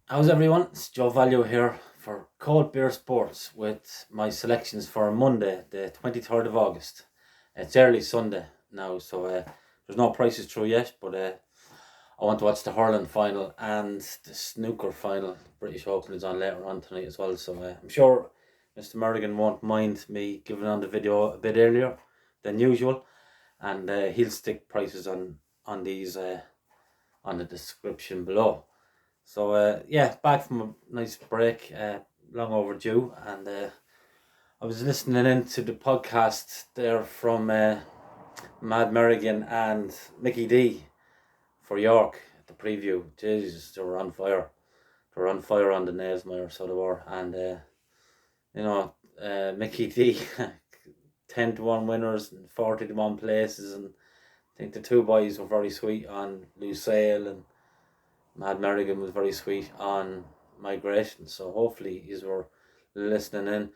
How's everyone? It's Joe Value here for Cold Beer Sports with my selections for Monday, the 23rd of August. It's early Sunday now, so there's no prices through yet, but I want to watch the hurling final and the snooker final. British Open is on later on tonight as well, so I'm sure Mr. Merrigan won't mind me giving on the video a bit earlier than usual, and he'll stick prices on these on the description below. So yeah, back from a nice break, long overdue, and I was listening into the podcast there from Mad Merrigan and Mickey D for York. The preview, Jesus, they were on fire. They were on fire on the Nailsmire, so they were, and you know, Mickey D, 10-1 winners and 40-1 places, and I think the two boys were very sweet on Lucille, and Mad Merrigan was very sweet on migration. So hopefully you were listening in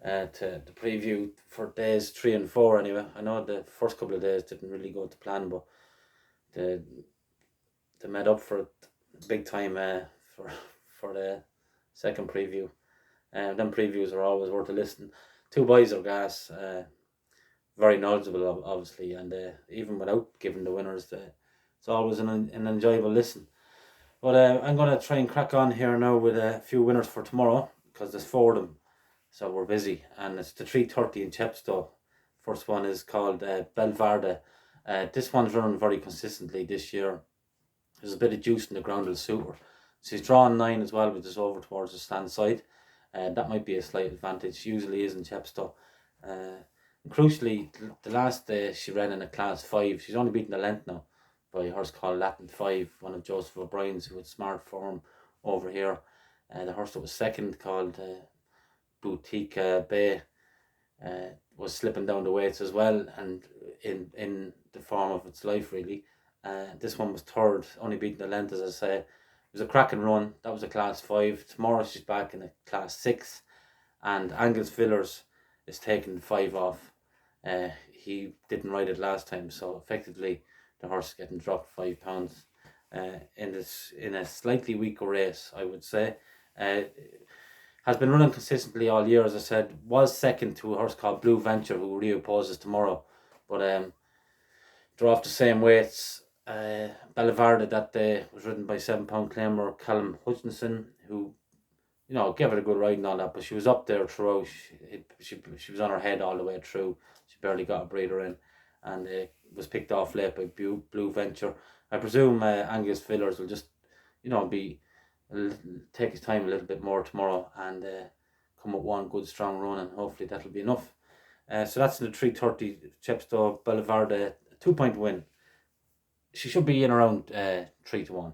to the preview for days 3 and 4 anyway. I know the first couple of days didn't really go to plan, but they, they made up for it big time for the second preview. Them previews are always worth a listen. Two boys are gas, very knowledgeable obviously, and even without giving the winners, it's always an enjoyable listen. But I'm going to try and crack on here now with a few winners for tomorrow because there's four of them. So we're busy. And it's the 3:30 in Chepstow. First one is called Bellevarde. This one's running very consistently this year. There's a bit of juice in the ground will suit her. She's drawing 9 as well, which is over towards the stand side. That might be a slight advantage. Usually is in Chepstow. Crucially, the last day she ran in a class 5. She's only beaten a length now by a horse called Latin 5, one of Joseph O'Brien's who had smart form over here. The horse that was second called Boutique Bay was slipping down the weights as well, and in the form of its life really. This one was third, only beating a length as I say. It was a cracking run. That was a class 5. Tomorrow she's back in a class 6, and Angus Villers is taking 5 off. He didn't ride it last time, so effectively the horse is getting dropped £5 in a slightly weaker race, I would say. Has been running consistently all year, as I said. Was second to a horse called Blue Venture, who reopposes tomorrow, but they're off the same weights. Bellevarde that day was ridden by £7 claimer Callum Hutchinson, who gave it a good ride and all that, but she was up there throughout. She was on her head all the way through. She barely got a breather in, and was picked off late by Blue Venture. I presume Angus Villers will just, be take his time a little bit more tomorrow and come with one good strong run, and hopefully that'll be enough. So that's in the 3:30 Chepstow Bellevarde 2-point win. She should be in around 3-1.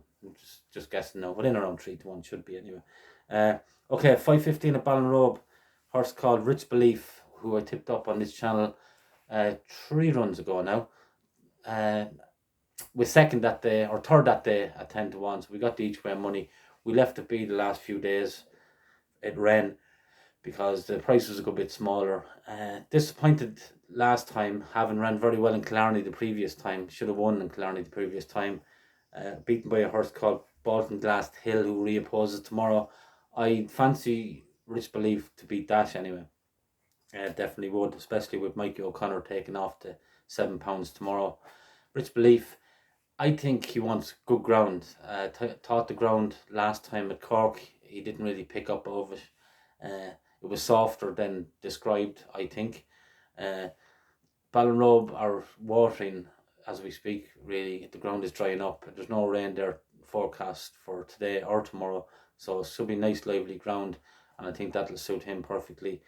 Just guessing now, but in around 3-1 should be anyway. Okay, 5:15 at Ballinrobe. Horse called Rich Belief, who I tipped up on this channel 3 runs ago now. We second that day, or third that day at 10-1, so we got the each way money. We left it be the last few days. It ran because the price was a good bit smaller. Disappointed last time, having ran very well in Killarney the previous time. Should have won in Killarney the previous time. Beaten by a horse called Bolton Glass Hill, who reopposes tomorrow. I fancy Rich Belief to beat that anyway. Definitely would, especially with Mikey O'Connor taking off to £7 tomorrow. Rich Belief, I think he wants good ground. Thought the ground last time at Cork, he didn't really pick up of it. It was softer than described, I think. Ballinrobe are watering as we speak, really. The ground is drying up. There's no rain there forecast for today or tomorrow, so it should be nice, lively ground, and I think that'll suit him perfectly.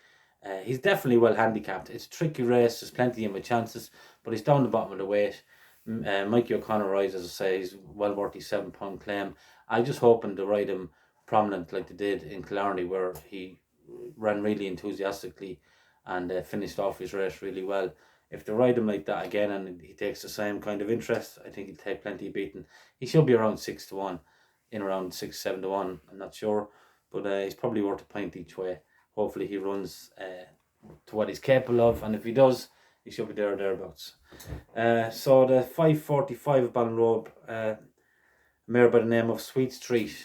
He's definitely well handicapped. It's a tricky race. There's plenty of chances, but he's down the bottom of the weight. Mikey O'Connor rides, as I say, he's well worth his £7 claim. I just hoping to ride him prominent like they did in Killarney, where he ran really enthusiastically and finished off his race really well. If they ride him like that again and he takes the same kind of interest, I think he'll take plenty of beating. He should be around 6-1, in around 6-7-1. I'm not sure, but he's probably worth a pint each way. Hopefully he runs to what he's capable of, and if he does, he should be thereabouts. So the 5:45 of Ballinrobe, mare by the name of Sweet Street,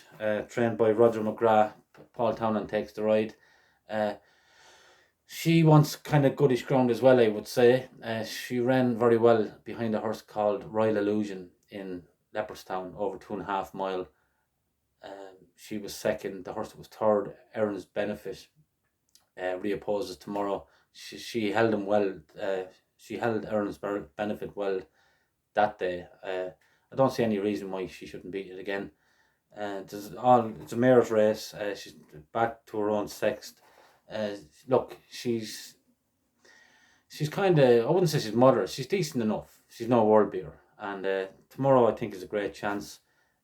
trained by Roger McGrath. Paul Townend takes the ride. She wants kind of goodish ground as well, I would say. She ran very well behind a horse called Royal Illusion in Leopardstown, over 2.5 mile. She was second. The horse that was third, Aaron's Benefit, reopposes tomorrow. She held him well. She held Aaron's Benefit well that day. I don't see any reason why she shouldn't beat it again. It's a mare's race. She's back to her own sixth. Look, she's kind of, I wouldn't say she's moderate. She's decent enough. She's no world beater. And tomorrow I think is a great chance.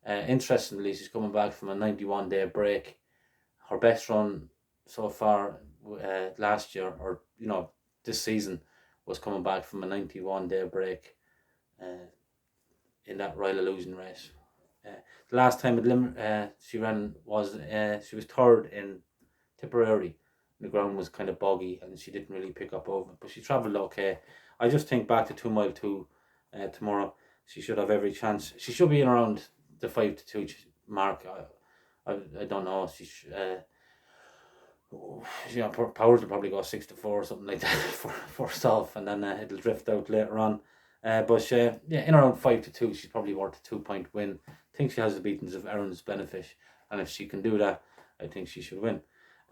Interestingly, she's coming back from a 91-day break. Her best run so far last year, or this season, was coming back from a 91-day break in that Royal Illusion race. The last time she ran she was third in Tipperary. The ground was kind of boggy and she didn't really pick up over, but she travelled okay. I just think back to 2 mile 2 tomorrow, she should have every chance. She should be in around the 5-2 mark. I don't know. Powers will probably go 6-4 or something like that for first off, and then it'll drift out later on. But in around 5-2, she's probably worth a 2-point win. I think she has the beatings of Aaron's Benefit, and if she can do that, I think she should win.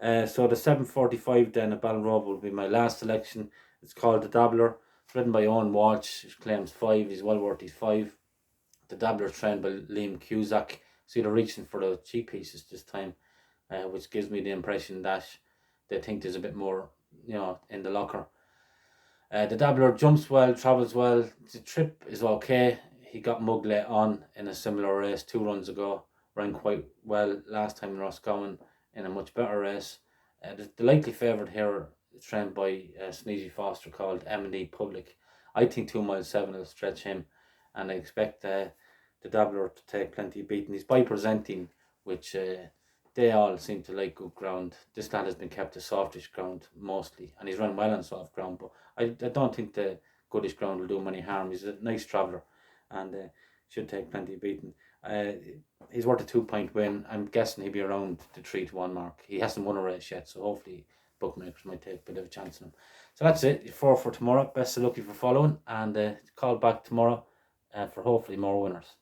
So the 7:45 then at Ballinrobe will be my last selection. It's called the Dabbler. It's ridden by Owen Walsh. He claims 5. He's well worth his 5. The Dabbler trained by Liam Cusack. So they're reaching for the cheap pieces this time, which gives me the impression that they think there's a bit more, in the locker. The Dabbler jumps well, travels well. The trip is okay. He got mugged late on in a similar race 2 runs ago. Ran quite well last time in Roscommon in a much better race. The likely favourite here is trained by Sneezy Foster, called M&E Public. I think 2 mile 7 will stretch him, and I expect the Dabbler to take plenty of beating. He's by presenting, which they all seem to like good ground. This lad has been kept to softish ground mostly, and he's run well on soft ground, but I don't think the goodish ground will do him any harm. He's a nice traveller, and should take plenty of beating. He's worth a 2-point win. I'm guessing he'll be around the 3-1 mark. He hasn't won a race yet, so hopefully bookmakers might take a bit of a chance on him. So that's it. 4 for tomorrow. Best of luck for following, and call back tomorrow for hopefully more winners.